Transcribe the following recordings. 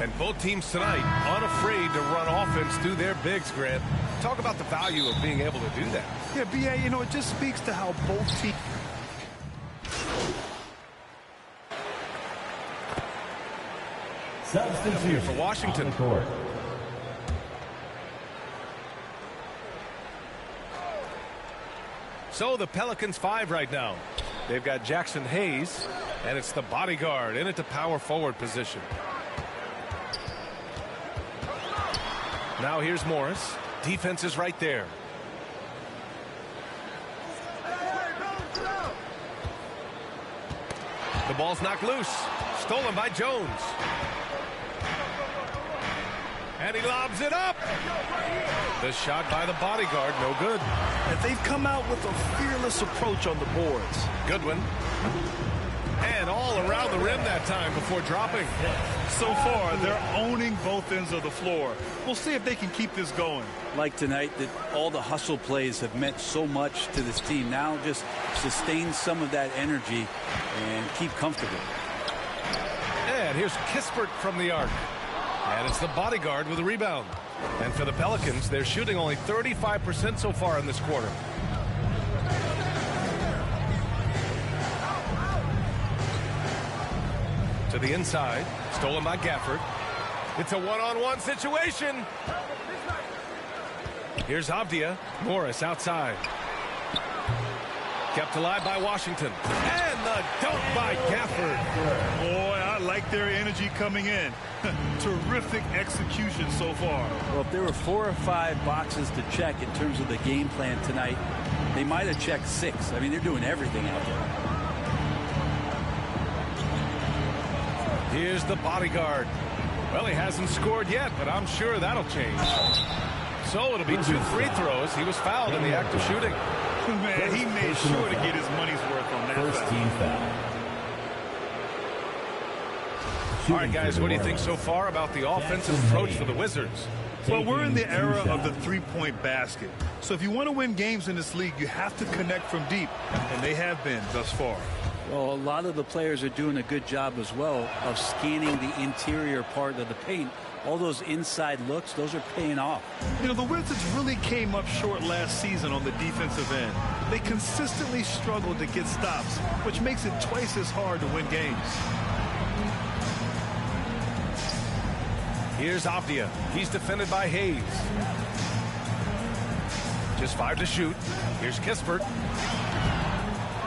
And both teams tonight unafraid to run offense through their bigs, Grant. Talk about the value of being able to do that. Yeah, B.A., you know, it just speaks to how both teams... Substitute for Washington. So the Pelicans 5 right now. They've got Jackson Hayes, and it's the bodyguard in it to power forward position. Now here's Morris. Defense is right there. The ball's knocked loose. Stolen by Jones. And he lobs it up. The shot by the bodyguard, no good. And they've come out with a fearless approach on the boards. Goodwin. And all around the rim that time before dropping. So far, they're owning both ends of the floor. We'll see if they can keep this going. Like tonight, that all the hustle plays have meant so much to this team. Now just sustain some of that energy and keep comfortable. And here's Kispert from the arc. And it's the bodyguard with a rebound. And for the Pelicans, they're shooting only 35% so far in this quarter. To the inside, stolen by Gafford. It's a one-on-one situation. Here's Avdia. Morris outside. Kept alive by Washington. And the dunk by Gafford. Boy, I like their energy coming in. Terrific execution so far. Well, if there were 4 or 5 boxes to check in terms of the game plan tonight, they might have checked 6. I mean, they're doing everything out there. Here's the bodyguard. Well, he hasn't scored yet, but I'm sure that'll change. So it'll be 2 free throws. He was fouled in the act of shooting. Man, he made sure to get his money's worth on that foul. All right, guys, what do you think so far about the offensive approach for the Wizards? Well, we're in the era of the three-point basket. So if you want to win games in this league, you have to connect from deep, and they have been thus far. Well, a lot of the players are doing a good job as well of scanning the interior part of the paint. All those inside looks, those are paying off. You know, the Wizards really came up short last season on the defensive end. They consistently struggled to get stops, which makes it twice as hard to win games. Here's Avdia. He's defended by Hayes. Just 5 to shoot. Here's Kispert.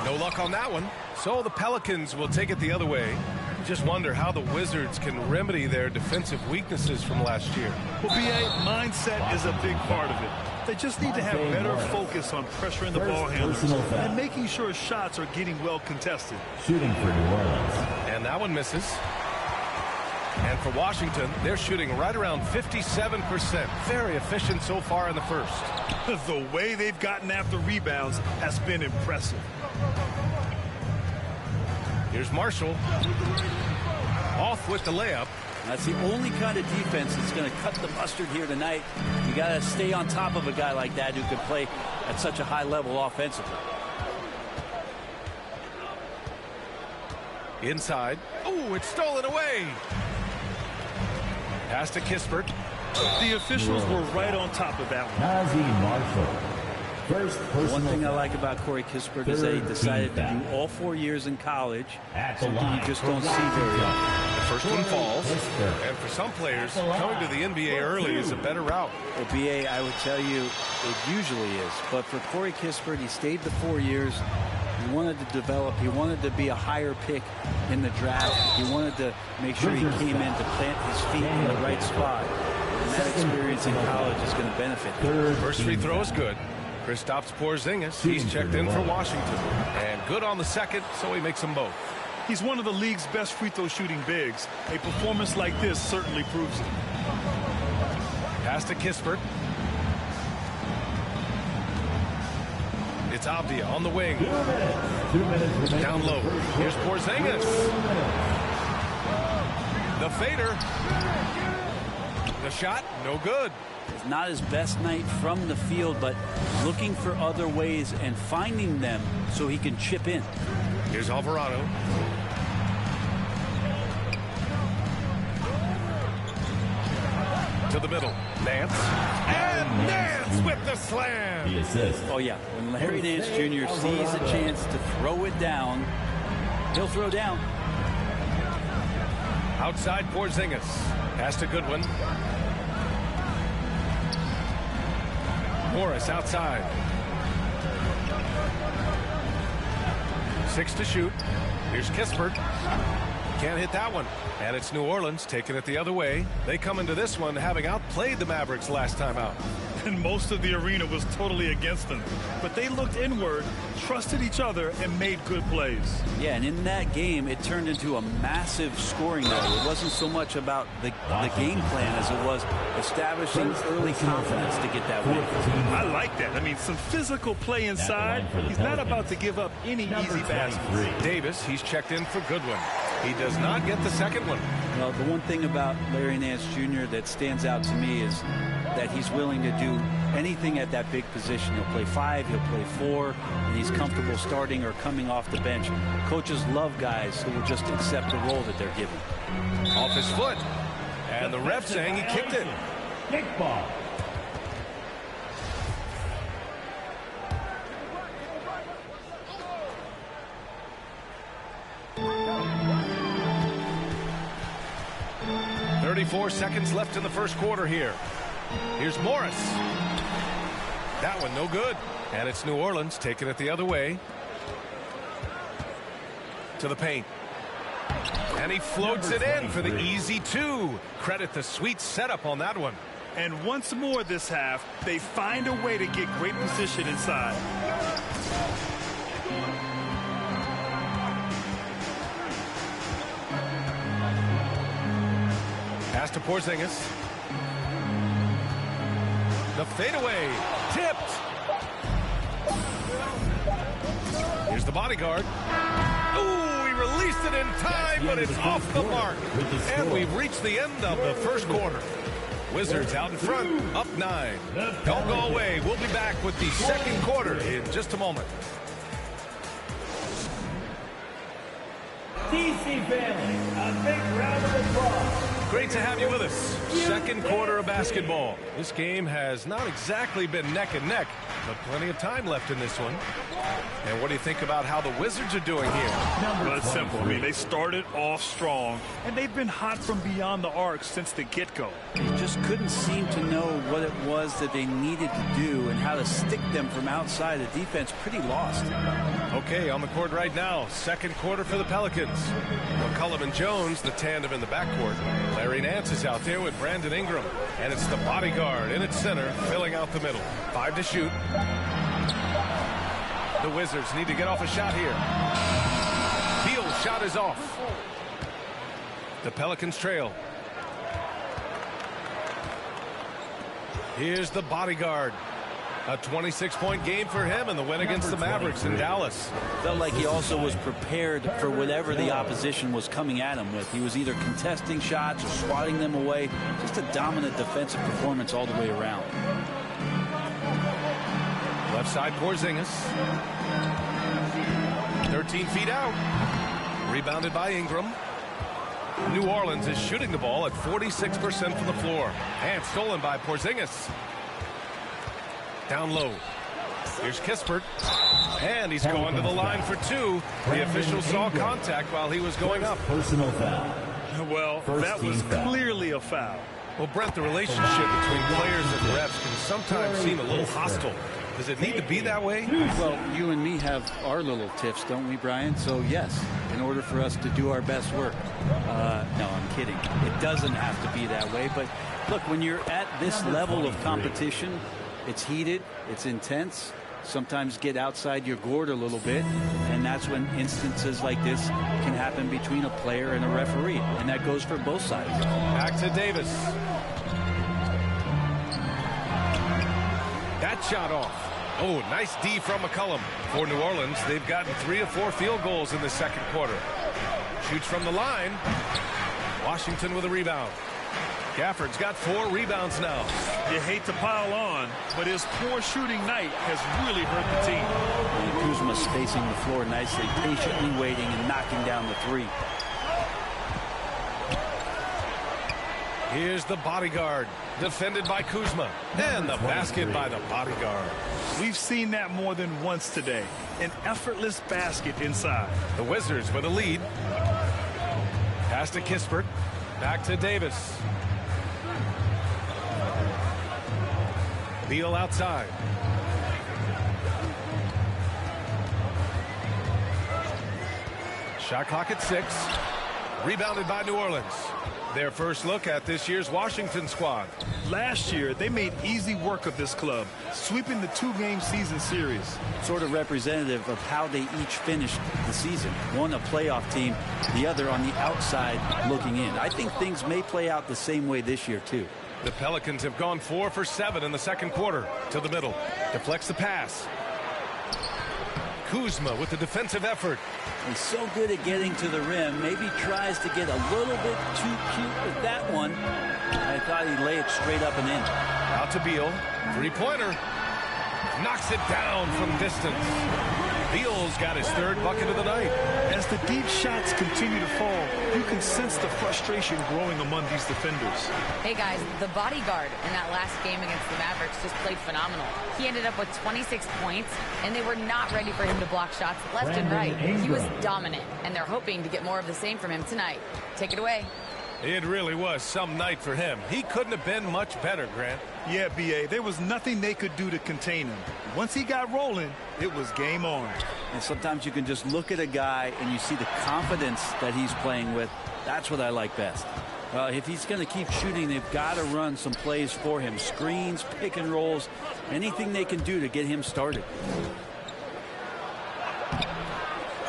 No luck on that one. So the Pelicans will take it the other way. Just wonder how the Wizards can remedy their defensive weaknesses from last year. Well, B.A., mindset is a big part of it. They just need to have better focus on pressuring the ball handlers and making sure shots are getting well contested. Shooting for New Orleans. And that one misses. And for Washington, they're shooting right around 57%. Very efficient so far in the first. The way they've gotten after rebounds has been impressive. Here's Marshall. Off with the layup. That's the only kind of defense that's going to cut the mustard here tonight. You got to stay on top of a guy like that who can play at such a high level offensively. Inside. Oh, it's stolen away. Pass to Kispert. The officials were right on top of that one. Marshall. One thing I like about Corey Kispert is that he decided to do all 4 years in college, something you just don't see very often. The first one falls, and for some players, coming to the NBA early is a better route. Well, B.A., I would tell you it usually is, but for Corey Kispert, he stayed the 4 years. He wanted to develop. He wanted to be a higher pick in the draft. He wanted to make sure he came in to plant his feet in the right spot. And that experience in college is going to benefit him. First free throw is good. Kristaps Porzingis, he's checked in for Washington. And good on the second, so he makes them both. He's one of the league's best free throw shooting bigs. A performance like this certainly proves it. Pass to Kispert. It's Avdia on the wing. 2 minutes. Down low. Here's Porzingis. The fader. The shot, no good. It's not his best night from the field, but looking for other ways and finding them so he can chip in. Here's Alvarado. To the middle. Nance. And Nance with the slam. The assist. Oh, yeah. When Larry Nance Jr. sees a chance to throw it down, he'll throw down. Outside Porzingis. Pass to Goodwin. Morris outside. 6 to shoot. Here's Kispert. Can't hit that one. And it's New Orleans taking it the other way. They come into this one having outplayed the Mavericks last time out. And most of the arena was totally against them. But they looked inward, trusted each other, and made good plays. Yeah, and in that game, it turned into a massive scoring battle. It wasn't so much about the game plan as it was establishing early confidence to get that win. I like that. I mean, some physical play inside. He's not about to give up any easy baskets. Davis, he's checked in for Goodwin. He does not get the second one. Well, the one thing about Larry Nance Jr. that stands out to me is that he's willing to do anything at that big position. He'll play 5, he'll play 4, and he's comfortable starting or coming off the bench. Coaches love guys who will just accept the role that they're given. Off his foot. And the ref saying he kicked it. Kickball. .34 seconds left in the first quarter here. Here's Morris. That one no good. And it's New Orleans taking it the other way. To the paint. And he floats it in for the easy 2. Credit the sweet setup on that one. And once more this half, they find a way to get great position inside. Pass to Porzingis. The fadeaway. Tipped. Here's the bodyguard. Ooh, he released it in time, but it's off the mark. And we've reached the end of the first quarter. Wizards out in front, up 9. Don't go away. We'll be back with the second quarter in just a moment. DC family, a big round of applause. Great to have you with us. Second quarter of basketball. This game has not exactly been neck and neck, but plenty of time left in this one. And what do you think about how the Wizards are doing here? Well, it's simple. I mean, they started off strong, and they've been hot from beyond the arc since the get-go. They just couldn't seem to know what it was that they needed to do and how to stick them from outside. The defense pretty lost. Okay, on the court right now, second quarter for the Pelicans. McCollum and Jones, the tandem in the backcourt. Larry Nance is out there with Brandon Ingram. And it's the bodyguard in its center, filling out the middle. 5 to shoot. The Wizards need to get off a shot here. Beal's shot is off. The Pelicans trail. Here's the bodyguard. A 26-point game for him in the win against the Mavericks in Dallas. Felt like he also was prepared for whatever the opposition was coming at him with. He was either contesting shots or swatting them away. Just a dominant defensive performance all the way around. Left side Porzingis. 13 feet out. Rebounded by Ingram. New Orleans is shooting the ball at 46% from the floor. And stolen by Porzingis. Down low. Here's Kispert. And he's going to the line for 2. The official saw contact while he was going up. Personal foul. Well, that was clearly a foul. Well, Brent, the relationship between players and refs can sometimes seem a little hostile. Does it need to be that way? Well, you and me have our little tiffs, don't we, Brian? So, yes, in order for us to do our best work. No, I'm kidding. It doesn't have to be that way. But, look, when you're at this level of competition, it's heated, it's intense. Sometimes get outside your gourd a little bit, and that's when instances like this can happen between a player and a referee, and that goes for both sides. Back to Davis. That shot off. Oh, nice D from McCollum. For New Orleans, they've gotten 3 of 4 field goals in the second quarter. Shoots from the line. Washington with a rebound. Gafford's got 4 rebounds now. You hate to pile on, but his poor shooting night has really hurt the team. And Kuzma spacing the floor nicely, patiently waiting and knocking down the 3. Here's the bodyguard, defended by Kuzma, and the basket by the bodyguard. We've seen that more than once today. An effortless basket inside. The Wizards with a lead. Pass to Kispert. Back to Davis. Beal outside. Shot clock at 6. Rebounded by New Orleans. Their first look at this year's Washington squad. Last year, they made easy work of this club, sweeping the 2-game season series. Sort of representative of how they each finished the season. One a playoff team, the other on the outside looking in. I think things may play out the same way this year, too. The Pelicans have gone 4 for 7 in the second quarter. To the middle. Deflects the pass. Kuzma with the defensive effort. He's so good at getting to the rim. Maybe tries to get a little bit too cute with that one. I thought he'd lay it straight up and in. Out to Beal. Three-pointer. Knocks it down from distance. Beal's got his 3rd bucket of the night. As the deep shots continue to fall, you can sense the frustration growing among these defenders. Hey guys, the bodyguard in that last game against the Mavericks just played phenomenal. He ended up with 26 points, and they were not ready for him to block shots left and right. He was dominant, and they're hoping to get more of the same from him tonight. Take it away. It really was some night for him. He couldn't have been much better, Grant. Yeah, B.A., there was nothing they could do to contain him. Once he got rolling, it was game on. And sometimes you can just look at a guy and you see the confidence that he's playing with. That's what I like best. Well, if he's going to keep shooting, they've got to run some plays for him. Screens, pick and rolls, anything they can do to get him started.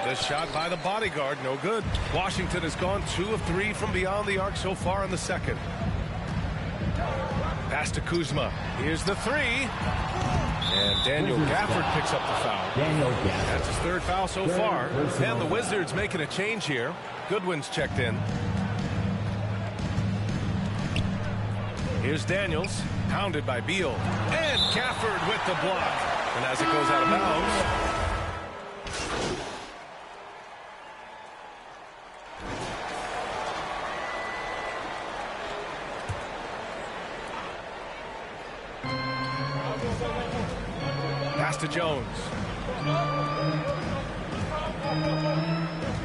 The shot by the bodyguard, no good. Washington has gone 2 of 3 from beyond the arc so far in the second. Pass to Kuzma. Here's the 3. And Daniel Gafford picks up the foul. That's his 3rd foul so far. And the Wizards making a change here. Goodwin's checked in. Here's Daniels, hounded by Beal. And Gafford with the block. And as it goes out of bounds, pass to Jones.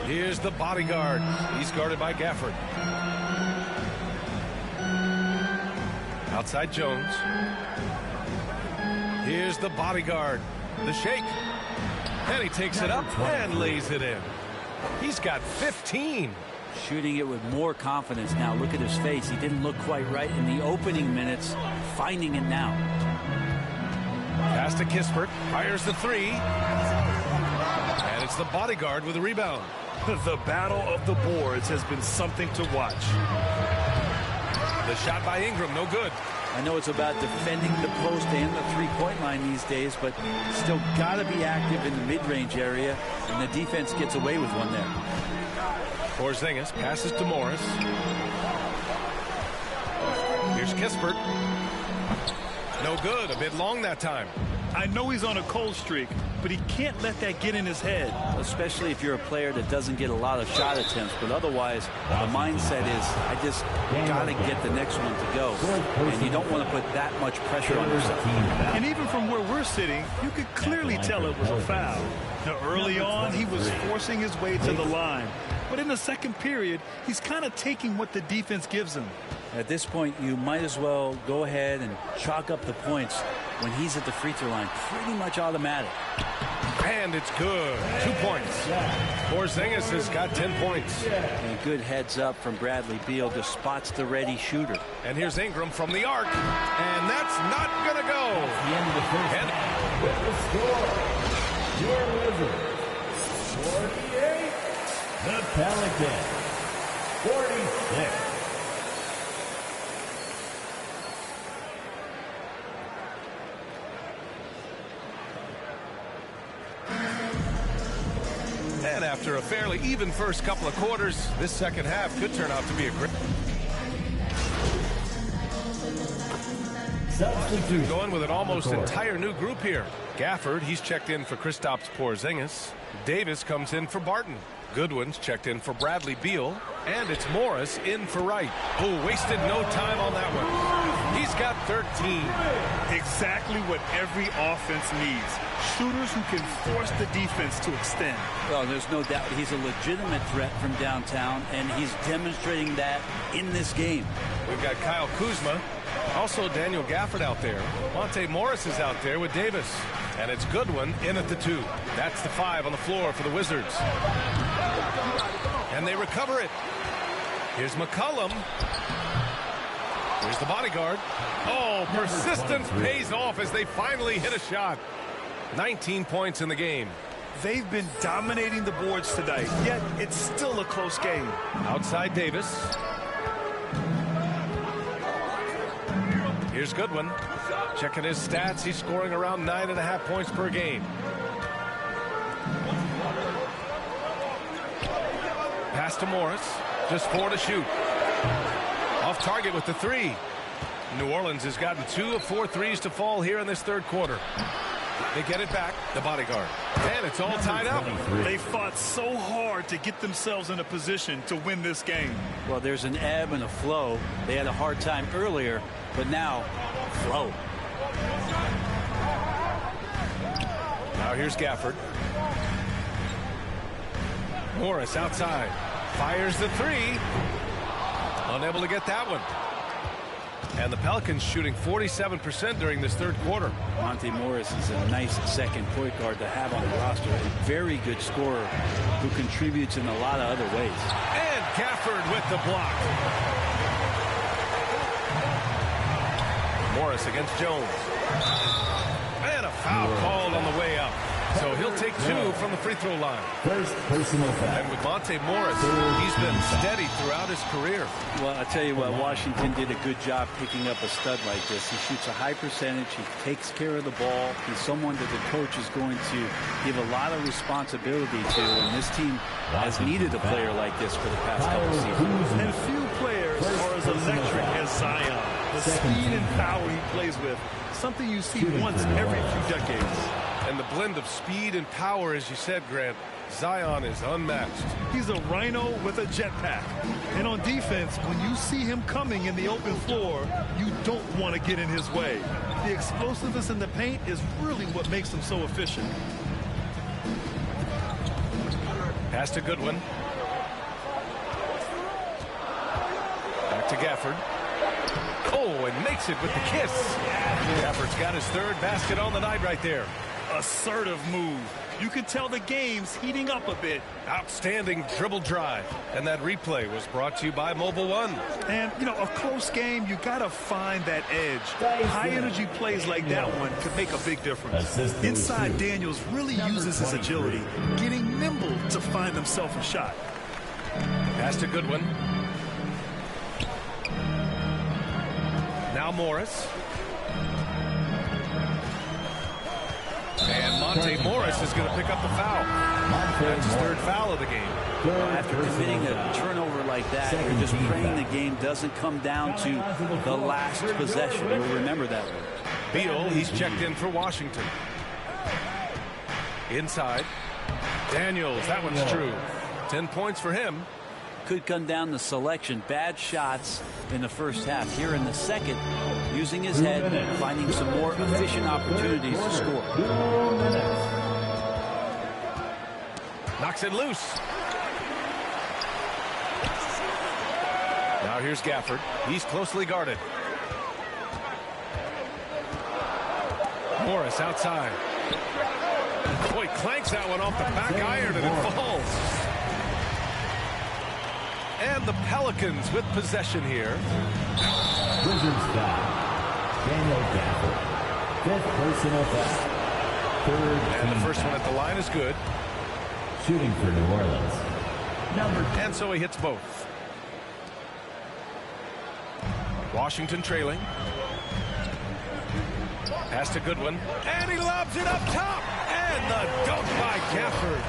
Here's the bodyguard. He's guarded by Gafford. Outside Jones. Here's the bodyguard. The shake. And he takes it up and lays it in. He's got 15. Shooting it with more confidence now. Look at his face. He didn't look quite right in the opening minutes. Finding it now. Pass to Kispert. Fires the 3. And it's the bodyguard with a rebound. The battle of the boards has been something to watch. The shot by Ingram, no good. I know it's about defending the post and the three-point line these days, but still got to be active in the mid-range area, and the defense gets away with one there. Porzingis passes to Morris. Here's Kispert. No good. A bit long that time. I know he's on a cold streak, but he can't let that get in his head. Especially if you're a player that doesn't get a lot of shot attempts, but otherwise the mindset is I just got to get the next one to go, and you don't want to put that much pressure on yourself. And even from where we're sitting, you could clearly tell it was a foul. Now, early on, he was forcing his way to the line, but in the second period, he's kind of taking what the defense gives him. At this point, you might as well go ahead and chalk up the points when he's at the free throw line. Pretty much automatic. And it's good. 2 points. Porzingis has got 10 points. And good heads up from Bradley Beal. Just spots the ready shooter. And here's Ingram from the arc. And that's not going to go. The end of the first half. With the score, your Wizards 48, the Pelicans 46. And after a fairly even first couple of quarters, this second half could turn out to be a great. Substitute. Going with an almost entire new group here. Gafford, he's checked in for Kristaps Porzingis. Davis comes in for Barton. Goodwin's checked in for Bradley Beal, and it's Morris in for Wright. Oh, wasted no time on that one. He's got 13. Exactly what every offense needs. Shooters who can force the defense to extend. Well, there's no doubt he's a legitimate threat from downtown, and he's demonstrating that in this game. We've got Kyle Kuzma, also Daniel Gafford out there. Monte Morris is out there with Davis. And it's Goodwin in at the 2. That's the 5 on the floor for the Wizards. And they recover it. Here's McCollum. Here's the bodyguard. Oh, persistence pays off as they finally hit a shot. 19 points in the game. They've been dominating the boards tonight, yet it's still a close game. Outside Davis. Here's Goodwin. Checking his stats, he's scoring around 9.5 points per game. Pass to Morris. Just 4 to shoot. Off target with the 3. New Orleans has gotten 2 of 4 threes to fall here in this third quarter. They get it back, the bodyguard. And it's all tied up. They fought so hard to get themselves in a position to win this game. Well, there's an ebb and a flow. They had a hard time earlier, but now, flow. Now here's Gafford. Morris outside. Fires the 3. Unable to get that one. And the Pelicans shooting 47% during this third quarter. Monte Morris is a nice second point guard to have on the roster. A very good scorer who contributes in a lot of other ways. And Gafford with the block. Morris against Jones. And a foul called on the way up. So he'll take 2 from the free throw line. First personal foul. And with Monte Morris, he's been steady throughout his career. Well, I tell you what, Washington did a good job picking up a stud like this. He shoots a high percentage. He takes care of the ball. He's someone that the coach is going to give a lot of responsibility to. And this team has needed a player like this for the past couple of seasons. And few players are as electric as Zion. The speed and power he plays with, something you see once every few decades. And the blend of speed and power, as you said, Grant, Zion is unmatched. He's a rhino with a jetpack. And on defense, when you see him coming in the open floor, you don't want to get in his way. The explosiveness in the paint is really what makes him so efficient. Pass to Goodwin. Back to Gafford. Oh, and makes it with the kiss. Gafford's got his 3rd basket on the night right there. Assertive move. You can tell the game's heating up a bit. Outstanding dribble drive. And that replay was brought to you by Mobile One. And, you know, a close game, you got to find that edge. High-energy plays like that one could make a big difference. Inside, Daniels really uses his agility, getting nimble to find himself a shot. Pass to Goodwin. Now Morris. And Monte Morris is going to pick up the foul. That's his 3rd foul of the game. Well, after committing a turnover like that, you're just praying the game doesn't come down to the last possession. You'll remember that one. Beal, he's checked in for Washington. Inside. Daniels, that one's true. 10 points for him. Could come down to selection. Bad shots in the first half. Here in the second, using his head, finding some more efficient opportunities to score. Knocks it loose. Now here's Gafford. He's closely guarded. Morris outside. Boy, clanks that one off the back iron and it falls. And the Pelicans with possession here. Wizards foul. Daniel Gafford. 5th personal foul. 3rd. And the first one at the line is good. Shooting for New Orleans. And so he hits both. Washington trailing. Pass to Goodwin. And he lobs it up top. And the dunk by Gafford.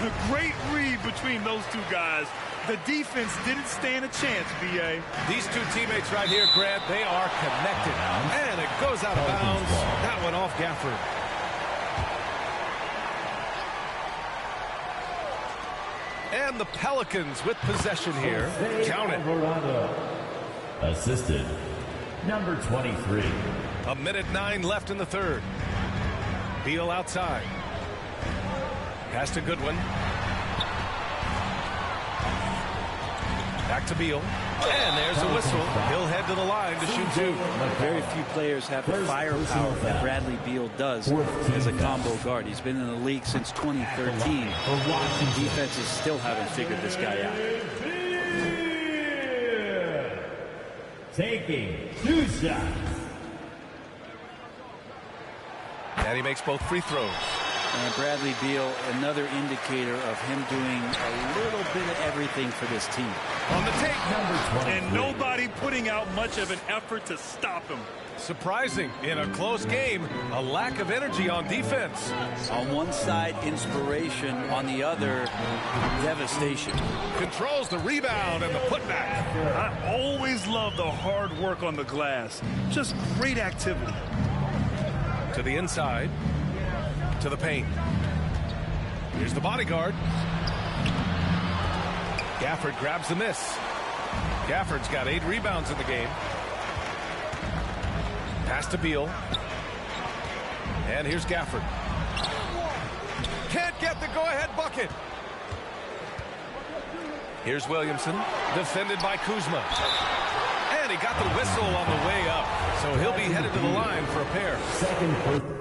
The great read between those two guys. The defense didn't stand a chance, B.A. These two teammates right here, Grant, they are connected. And it goes out of bounds. That one off Gafford. And the Pelicans with possession here. Count it. Assisted, number 23. 1:09 left in the third. Beal outside. Pass to Goodwin. Back to Beal. And there's a whistle. He'll head to the line to shoot two. Very few players have the firepower that Bradley Beal does as a combo guard. He's been in the league since 2013. Defenses still haven't figured this guy out. Taking 2 shots. And he makes both free throws. And Bradley Beal, another indicator of him doing a little bit of everything for this team. On the take. And nobody putting out much of an effort to stop him. Surprising. In a close game, a lack of energy on defense. On one side, inspiration. On the other, devastation. Controls the rebound and the putback. I always love the hard work on the glass. Just great activity. To the inside. To the paint. Here's the bodyguard. Gafford grabs the miss. Gafford's got 8 rebounds in the game. Pass to Beal. And here's Gafford. Can't get the go-ahead bucket. Here's Williamson. Defended by Kuzma. And he got the whistle on the way up. So he'll be headed to the line for a pair. Second.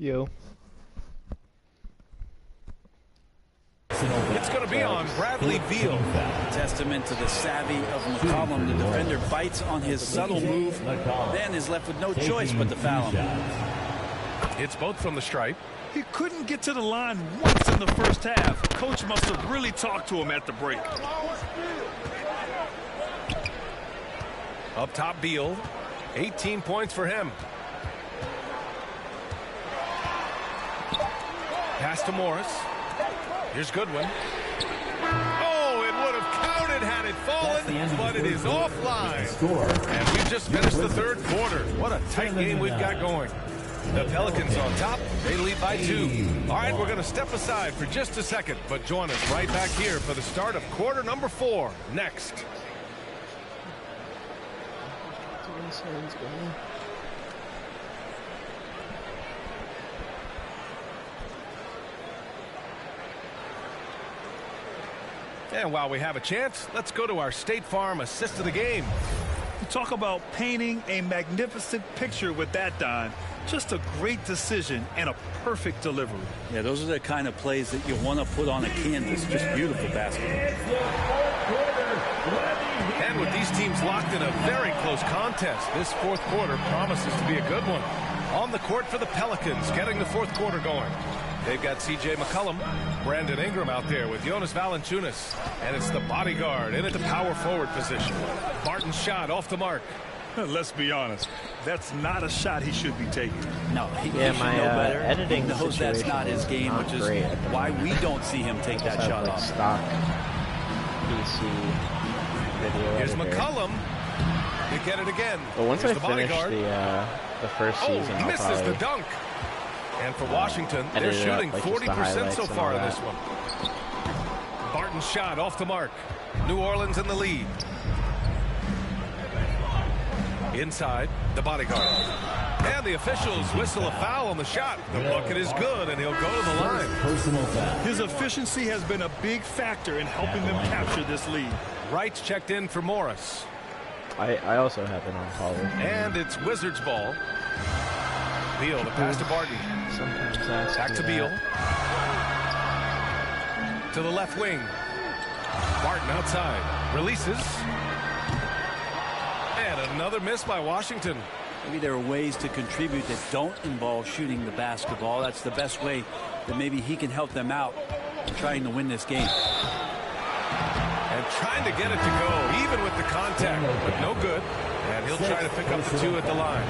Yo. It's going to be on Bradley Beal. Testament to the savvy of McCollum. The defender bites on his subtle move, then is left with no choice but to foul him. It's both from the stripe. He couldn't get to the line once in the first half. Coach must have really talked to him at the break. Up top, Beal. 18 points for him. Pass to Morris. Here's Goodwin. Oh, it would have counted had it fallen, but it is offline. And we've just finished the third quarter. What a tight game we've got going. The Pelicans on top. They lead by 2. All right, we're going to step aside for just a second, but join us right back here for the start of quarter number 4 next. And while we have a chance, let's go to our State Farm assist of the game. You talk about painting a magnificent picture with that, Don. Just a great decision and a perfect delivery. Yeah, those are the kind of plays that you want to put on a canvas. Just beautiful basketball. And with these teams locked in a very close contest, this fourth quarter promises to be a good one. On the court for the Pelicans, getting the fourth quarter going. They've got C.J. McCollum, Brandon Ingram out there with Jonas Valanciunas. And it's the bodyguard in at the power forward position. Barton's shot off the mark. Let's be honest. That's not a shot he should be taking. No, he Yeah, should my know better. editing He knows that's situation not his game, not which is great why we don't see him take that shot like off. stock PC video Here's editor. McCollum. You get it again. But once Here's I the finish bodyguard. the first season, I'll misses probably the dunk. And for Washington, they're edit it up, shooting like just the 40% so highlights far and in all this one. Barton Barton's shot off the mark. New Orleans in the lead. Inside, the bodyguard. And the officials whistle a foul on the shot. The bucket is good, and he'll go to the line. Personal foul. His efficiency has been a big factor in helping them capture this lead. Wright's checked in for Morris. I also have it on college. And it's Wizards ball. Beal, the pass to Barton. Sometimes back to Beal. To the left wing. Barton outside. Releases. And another miss by Washington. Maybe there are ways to contribute that don't involve shooting the basketball. That's the best way that maybe he can help them out in trying to win this game. And trying to get it to go, even with the contact, but no good. And he'll try to pick up the 2 at the line.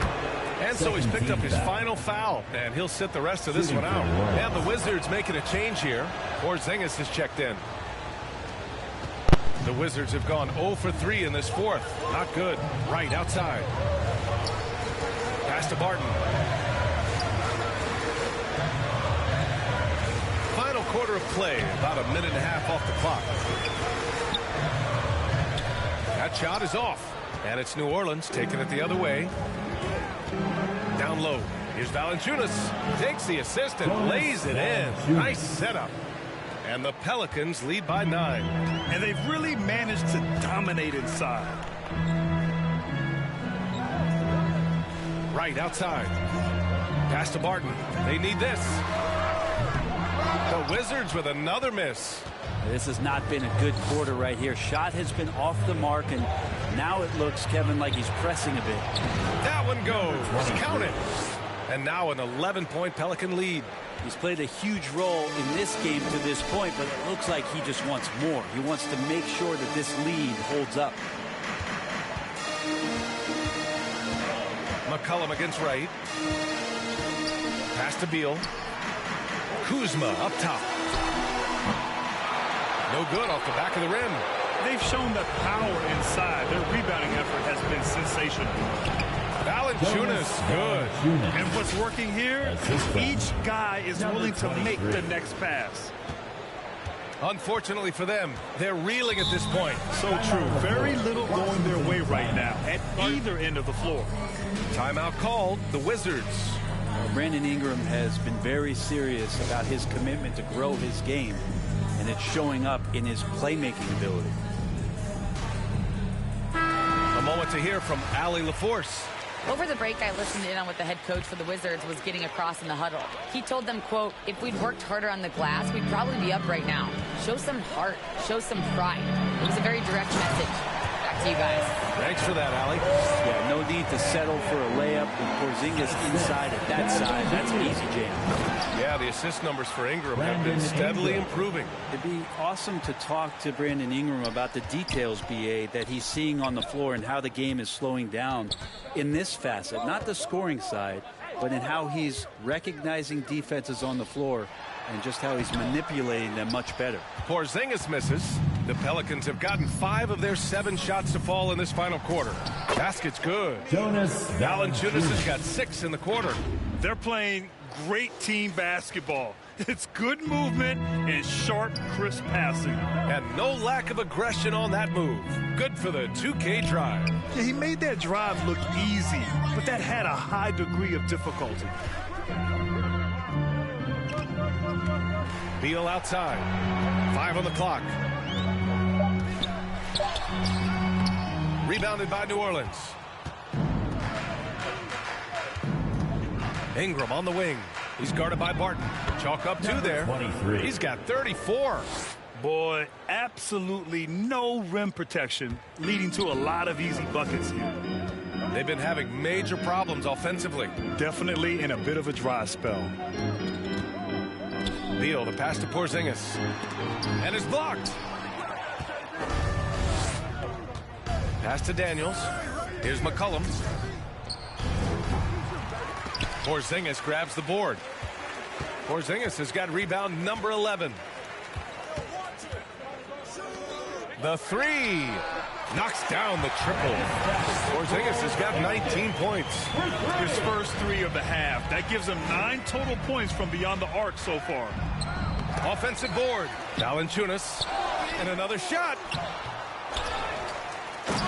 And so he's picked up his final foul, and he'll sit the rest of this one out. And the Wizards making a change here. Porzingis has checked in. The Wizards have gone 0 for 3 in this fourth. Not good. Right outside. Pass to Barton. Final quarter of play, about a minute and a half off the clock. That shot is off, and it's New Orleans taking it the other way. Down low. Here's Valanciunas. Takes the assist and lays it in. Nice setup. And the Pelicans lead by 9. And they've really managed to dominate inside. Right outside. Pass to Barton. They need this. The Wizards with another miss. This has not been a good quarter right here. Shot has been off the mark, and now it looks, Kevin, like he's pressing a bit. That one goes. Count it. And now an 11-point Pelican lead. He's played a huge role in this game to this point, but it looks like he just wants more. He wants to make sure that this lead holds up. McCollum against Wright. Pass to Beal. Kuzma up top. No good off the back of the rim. They've shown that power inside. Their rebounding effort has been sensational. Valanciunas, good. And what's working here, each guy is willing to make the next pass. Unfortunately for them, they're reeling at this point. So true. Very little going their way right now at either end of the floor. Timeout called, the Wizards. Brandon Ingram has been very serious about his commitment to grow his game, and it's showing up in his playmaking ability. A moment to hear from Allie LaForce. Over the break, I listened in on what the head coach for the Wizards was getting across in the huddle. He told them, quote, if we'd worked harder on the glass, we'd probably be up right now. Show some heart. Show some pride. It was a very direct message. Back to you guys. Thanks for that, Allie. Yeah, no need to settle for a layup with Porzingis inside at that side. That's an easy jam. Yeah, the assist numbers for Ingram have been steadily improving. It'd be awesome to talk to Brandon Ingram about the details, BA, that he's seeing on the floor and how the game is slowing down in this facet. Not the scoring side, but in how he's recognizing defenses on the floor and just how he's manipulating them much better. Porzingis misses. The Pelicans have gotten 5 of their 7 shots to fall in this final quarter. Basket's good. Valanciunas has got 6 in the quarter. They're playing great team basketball. It's good movement and sharp, crisp passing. And no lack of aggression on that move. Good for the 2K drive. Yeah, he made that drive look easy, but that had a high degree of difficulty. Beal outside. 5 on the clock. Rebounded by New Orleans. Ingram on the wing. He's guarded by Barton. Chalk up 2 there. 23. He's got 34. Boy, absolutely no rim protection, leading to a lot of easy buckets here. They've been having major problems offensively. Definitely in a bit of a dry spell. Beal, the pass to Porzingis. And is blocked. Pass to Daniels. Here's McCollum. Porzingis grabs the board. Porzingis has got rebound number 11. The 3. Knocks down the triple. Porzingis has got 19 points. His first 3 of the half. That gives him 9 total points from beyond the arc so far. Offensive board. Valanciunas. And another shot.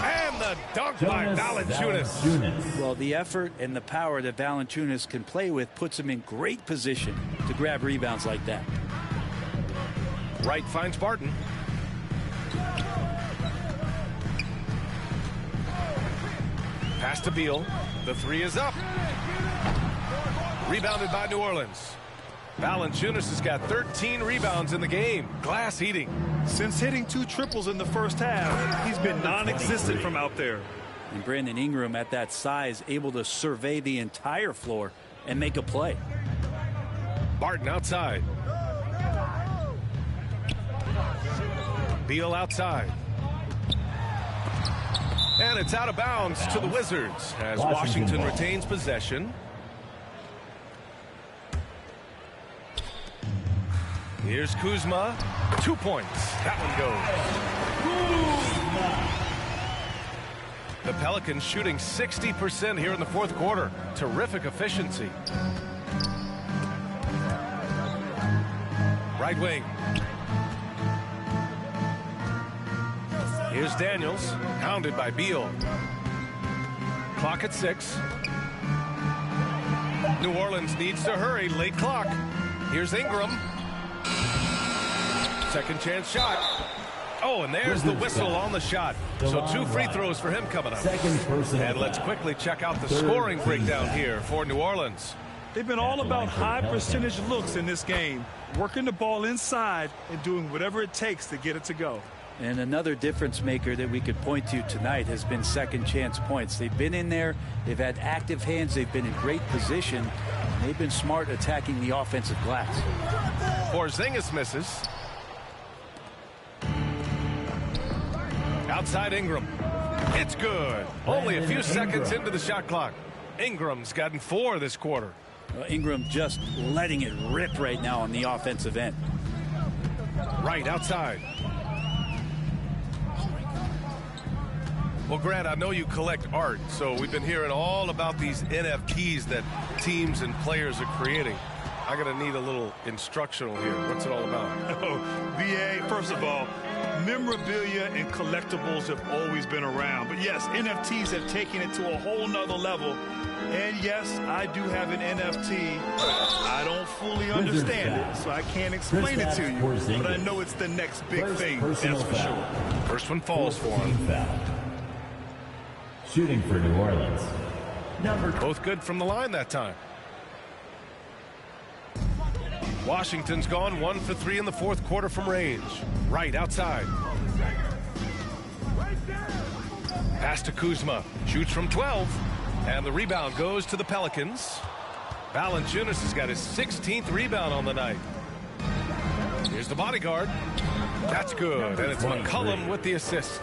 And the dunk by Valanciunas. Well, the effort and the power that Valanciunas can play with puts him in great position to grab rebounds like that. Wright finds Barton. Pass to Beal. The three is up. Rebounded by New Orleans. Valanciunas has got 13 rebounds in the game. Glass eating. Since hitting 2 triples in the first half, he's been non-existent from out there. And Brandon Ingram at that size, able to survey the entire floor and make a play. Barton outside. Beal outside. And it's out of bounds to the Wizards as Washington retains possession. Here's Kuzma. 2 points. That one goes. The Pelicans shooting 60% here in the fourth quarter. Terrific efficiency. Right wing. Here's Daniels, hounded by Beal. Clock at 6. New Orleans needs to hurry. Late clock. Here's Ingram. Second chance shot. Oh, and there's the whistle on the shot. So 2 free throws for him coming up. And let's quickly check out the scoring breakdown here for New Orleans. They've been all about high percentage looks in this game, working the ball inside and doing whatever it takes to get it to go. And another difference maker that we could point to tonight has been second chance points. They've been in there. They've had active hands. They've been in great position. And they've been smart attacking the offensive glass. Porzingis misses. Outside Ingram. It's good. Only a few seconds into the shot clock. Ingram's gotten 4 this quarter. Ingram just letting it rip right now on the offensive end. Right outside. Well, Grant, I know you collect art, so we've been hearing all about these NFTs that teams and players are creating. I'm going to need a little instructional here. What's it all about? Oh, VA, first of all, memorabilia and collectibles have always been around. But yes, NFTs have taken it to a whole nother level. And yes, I do have an NFT. I don't fully understand it, so I can't explain it to you. But I know it's the next big thing, that's for sure. First one falls for him. Shooting for New Orleans. Both good from the line that time. Washington's gone 1 for 3 in the fourth quarter from range. Right outside. Pass to Kuzma. Shoots from 12. And the rebound goes to the Pelicans. Valanciunas has got his 16th rebound on the night. Here's the bodyguard. That's good. And it's McCollum with the assist.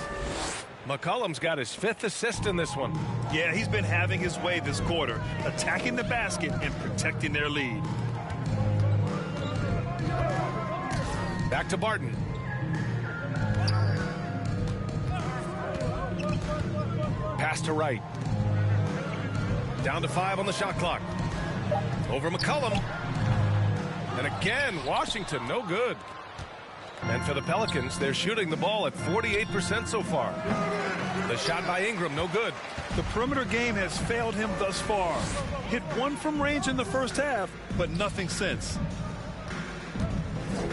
McCollum's got his 5th assist in this one. Yeah, he's been having his way this quarter, attacking the basket and protecting their lead. Back to Barton. Pass to Wright. Down to 5 on the shot clock. Over McCollum. And again, Washington, no good. And for the Pelicans, they're shooting the ball at 48% so far. The shot by Ingram, no good. The perimeter game has failed him thus far. Hit 1 from range in the first half, but nothing since.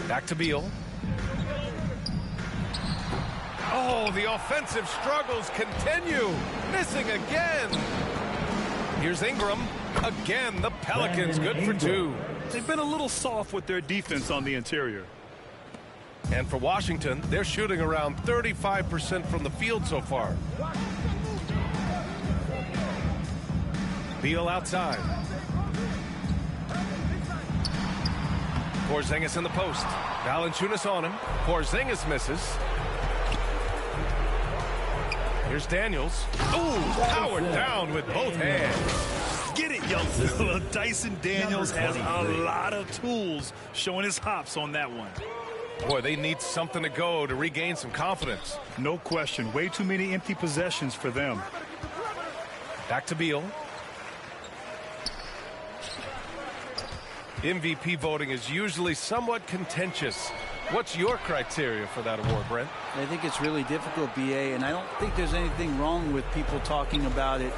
Back to Beal. Oh, the offensive struggles continue. Missing again. Here's Ingram. Again, the Pelicans good for 2. They've been a little soft with their defense on the interior. And for Washington, they're shooting around 35% from the field so far. Beal outside. Porzingis in the post. Valanciunas on him. Porzingis misses. Here's Daniels. Ooh, powered down with both hands. Get it, young fella. Dyson Daniels has a lot of tools, showing his hops on that one. Boy, they need something to go to regain some confidence. No question. Way too many empty possessions for them. Back to Beal. MVP voting is usually somewhat contentious. What's your criteria for that award, Brent? I think it's really difficult, BA, and I don't think there's anything wrong with people talking about it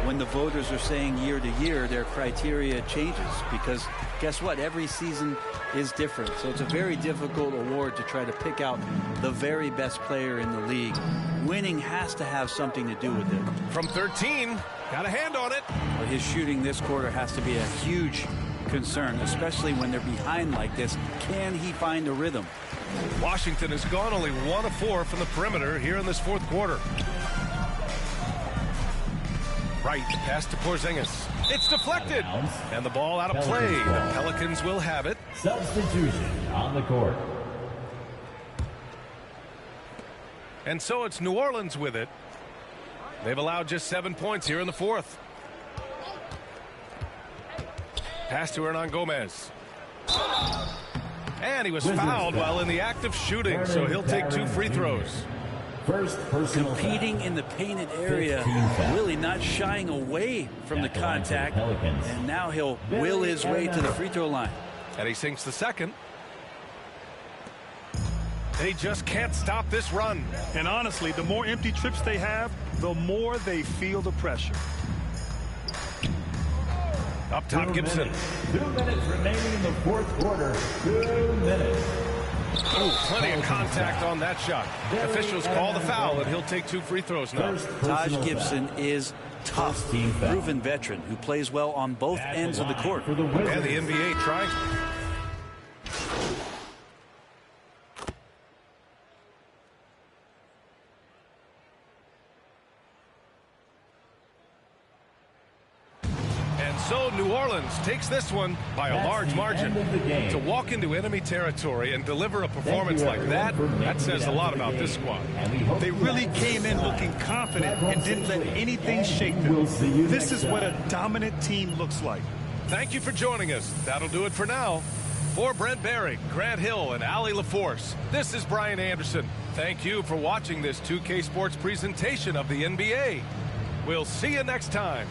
when the voters are saying year to year their criteria changes, because guess what? Every season is different. So it's a very difficult award to try to pick out the very best player in the league. Winning has to have something to do with it. From 13, got a hand on it. But his shooting this quarter has to be a huge concern, especially when they're behind like this. Can he find a rhythm? Washington has gone only 1 of 4 from the perimeter here in this fourth quarter. Right, pass to Porzingis. It's deflected, and the ball out of play. The Pelicans will have it. Substitution on the court. And so it's New Orleans with it. They've allowed just 7 points here in the fourth. Pass to Hernan Gomez. And he was fouled while in the act of shooting, so he'll take 2 free throws. First personal competing in the painted area, really not shying away from the contact, and now he'll will his way to the free throw line. And he sinks the second. They just can't stop this run. And honestly, the more empty trips they have, the more they feel the pressure. Up top, Gibson. 2 minutes remaining in the fourth quarter. 2 minutes. Oh, plenty of contact on that shot. Officials call the foul, and he'll take 2 free throws now. Taj Gibson is tough, proven veteran who plays well on both ends of the court. And the NBA trying. So New Orleans takes this one by a large margin. To walk into enemy territory and deliver a performance like that says a lot about this squad. They really came in looking confident and didn't let anything shake them. This is what a dominant team looks like. Thank you for joining us. That'll do it for now. For Brent Barry, Grant Hill, and Allie LaForce, this is Brian Anderson. Thank you for watching this 2K Sports presentation of the NBA. We'll see you next time.